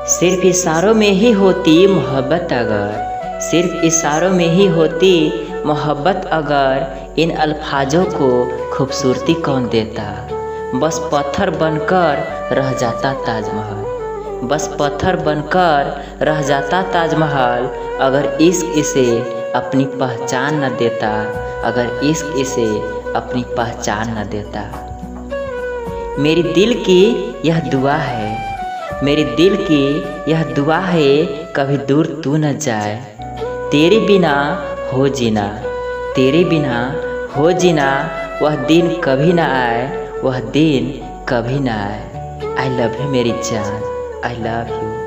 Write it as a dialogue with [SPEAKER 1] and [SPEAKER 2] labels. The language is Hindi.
[SPEAKER 1] सिर्फ इशारों में ही होती मोहब्बत अगर, सिर्फ इशारों में ही होती मोहब्बत अगर, इन अल्फाजों को खूबसूरती कौन देता। बस पत्थर बनकर रह जाता ताजमहल, बस पत्थर बनकर रह जाता ताजमहल, अगर इश्क इसे अपनी पहचान न देता, अगर इश्क इसे अपनी पहचान न देता। मेरी दिल की यह दुआ है, मेरे दिल की यह दुआ है, कभी दूर तू न जाए। तेरे बिना हो जीना, तेरे बिना हो जीना, वह दिन कभी ना आए, वह दिन कभी ना आए। आई लव यू मेरी जान, आई लव यू।